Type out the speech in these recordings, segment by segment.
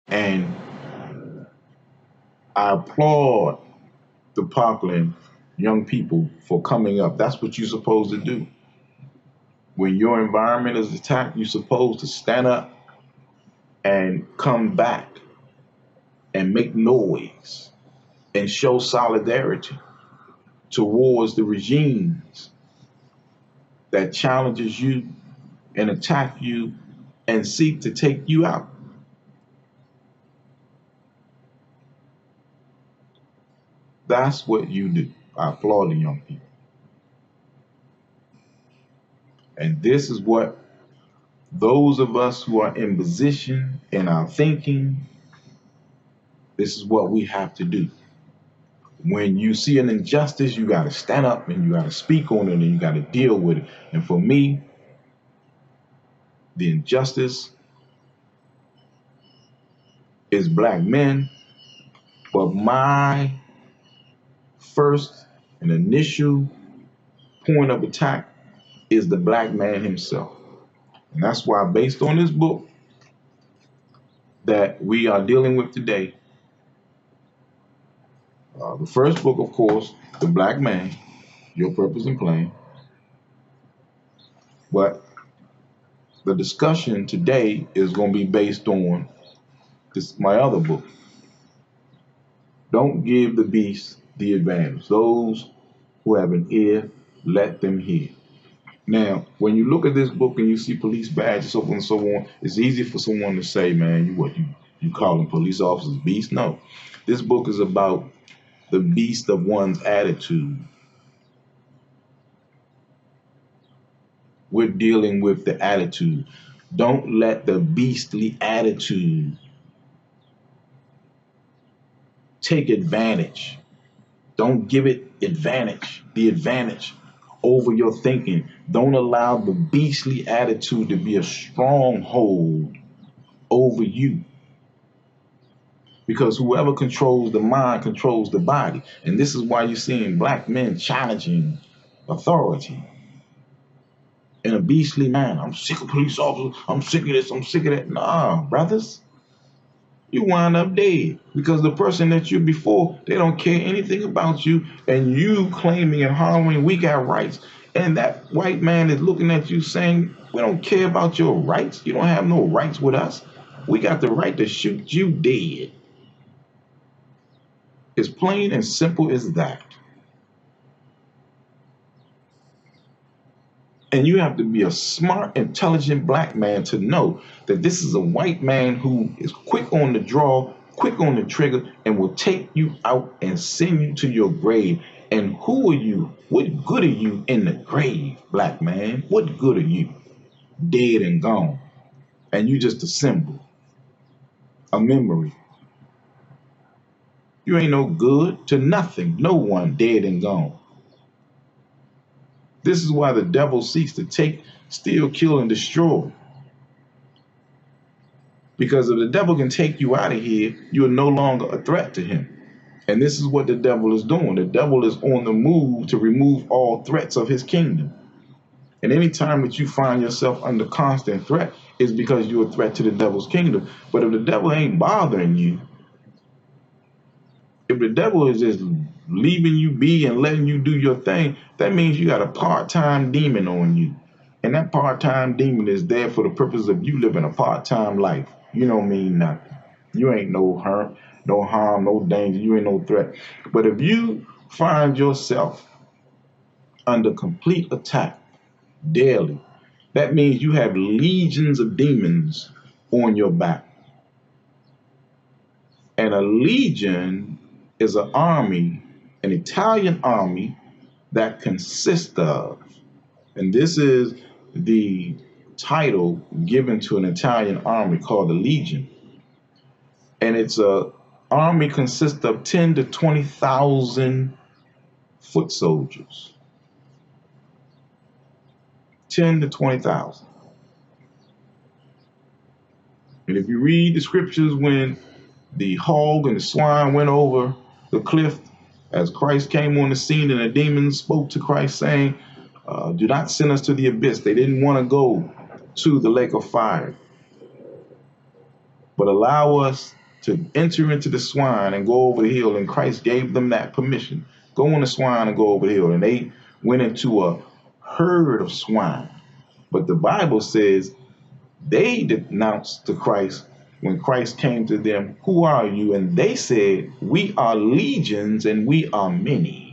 And I applaud the Parkland young people for coming up. That's what you're supposed to do. When your environment is attacked, you're supposed to stand up and come back and make noise and show solidarity towards the regimes that challenges you and attack you and seek to take you out. That's what you do. I applaud the young people. And this is what those of us who are in position in our thinking, this is what we have to do. When you see an injustice, you got to stand up and you got to speak on it and you got to deal with it. And for me, the injustice is black men, but my first and initial point of attack is the black man himself. And that's why, based on this book that we are dealing with today, the first book, of course, The Black Man, Your Purpose and Plan. But the discussion today is going to be based on my other book. Don't give the beast the advantage. Those who have an ear, let them hear. Now, when you look at this book and you see police badges, so on and so on, it's easy for someone to say, man, you calling police officers beasts? No. This book is about the beast of one's attitude. We're dealing with the attitude. Don't let the beastly attitude take advantage. Don't give it the advantage over your thinking. Don't allow the beastly attitude to be a stronghold over you. Because whoever controls the mind controls the body. And this is why you're seeing black men challenging authority in a beastly manner. I'm sick of police officers. I'm sick of this. I'm sick of that. Nah, brothers. You wind up dead because the person that you before, they don't care anything about you, and you claiming and hollering, we got rights. And that white man is looking at you saying, we don't care about your rights. You don't have no rights with us. We got the right to shoot you dead. It's plain and simple as that. And you have to be a smart, intelligent black man to know that this is a white man who is quick on the draw, quick on the trigger, and will take you out and send you to your grave. And who are you? What good are you in the grave, black man? What good are you? Dead and gone. And you just a symbol, a memory. You ain't no good to nothing, no one, dead and gone. This is why the devil seeks to take, steal, kill, and destroy. Because if the devil can take you out of here, you are no longer a threat to him. And this is what the devil is doing. The devil is on the move to remove all threats of his kingdom. And any time that you find yourself under constant threat is because you're a threat to the devil's kingdom. But if the devil ain't bothering you, if the devil is just leaving you be and letting you do your thing, that means you got a part-time demon on you. And that part-time demon is there for the purpose of you living a part-time life. You don't mean nothing. You ain't no hurt, no harm, no danger. You ain't no threat. But if you find yourself under complete attack daily, that means you have legions of demons on your back. And a legion is an army, an Italian army that consists of, and this is the title given to an Italian army called the Legion. And it's a army consists of 10 to 20,000 foot soldiers. 10 to 20,000. And if you read the scriptures when the hog and the swine went over the cliff as Christ came on the scene and the demons spoke to Christ saying, do not send us to the abyss. They didn't want to go to the lake of fire, but allow us to enter into the swine and go over the hill, and Christ gave them that permission. Go on the swine and go over the hill. And they went into a herd of swine. But the Bible says they denounced to Christ when Christ came to them, "Who are you?" And they said, "We are legions and we are many."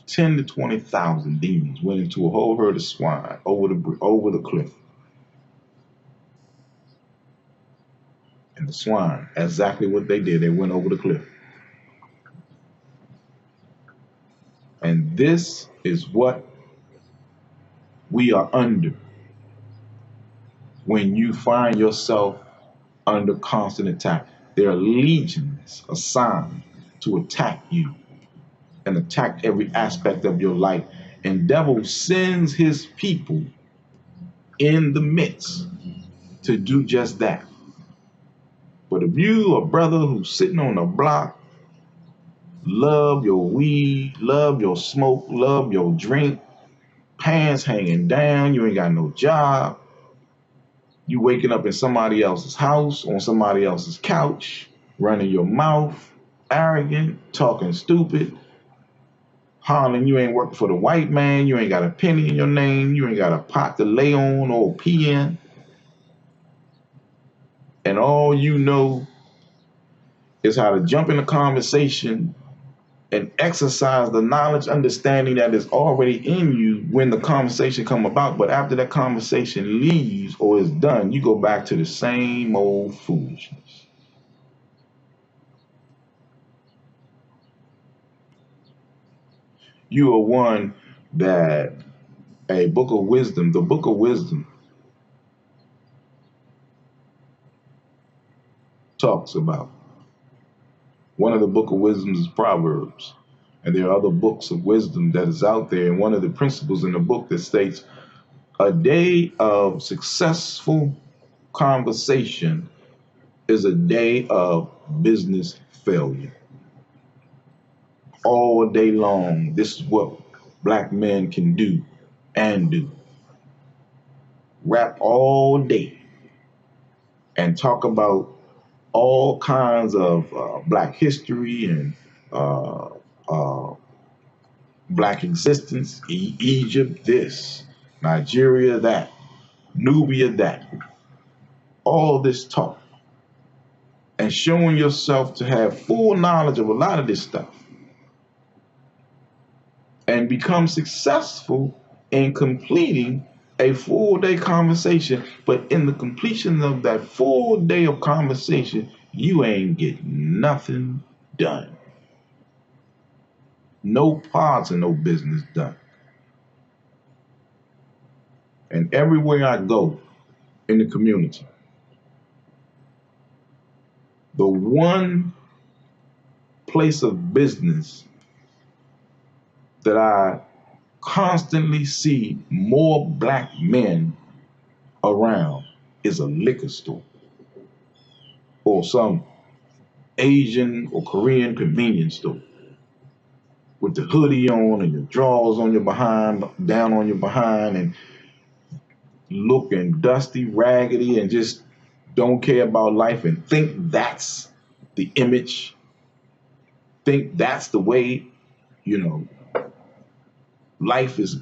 10 to 20,000 demons went into a whole herd of swine over the cliff. And the swine, exactly what they did, they went over the cliff. And this is what we are under when you find yourself under constant attack. There are legions assigned to attack you and attack every aspect of your life. And devil sends his people in the midst to do just that. But if you a brother who's sitting on the block, love your weed, love your smoke, love your drink, pants hanging down, you ain't got no job, you waking up in somebody else's house, on somebody else's couch, running your mouth, arrogant, talking stupid, hollering you ain't working for the white man, you ain't got a penny in your name, you ain't got a pot to lay on or pee in, and all you know is how to jump in a conversation and exercise the knowledge, understanding that is already in you when the conversation come about. But after that conversation leaves or is done, you go back to the same old foolishness. You are one that the book of wisdom talks about. One of the book of wisdoms is Proverbs. And there are other books of wisdom that is out there. And one of the principles in the book that states a day of successful conversation is a day of business failure. All day long, this is what black men can do and do. Rap all day and talk about all kinds of black history and black existence, Egypt this, Nigeria that, Nubia that, all this talk, and showing yourself to have full knowledge of a lot of this stuff, and become successful in completing a full day conversation. But in the completion of that full day of conversation, you ain't get nothing done. No parts of no business done. And everywhere I go in the community, the one place of business that I constantly see more black men around is a liquor store or some Asian or Korean convenience store with the hoodie on and your drawers on your behind, down on your behind, and looking dusty, raggedy, and just don't care about life and think that's the image, think that's the way, life is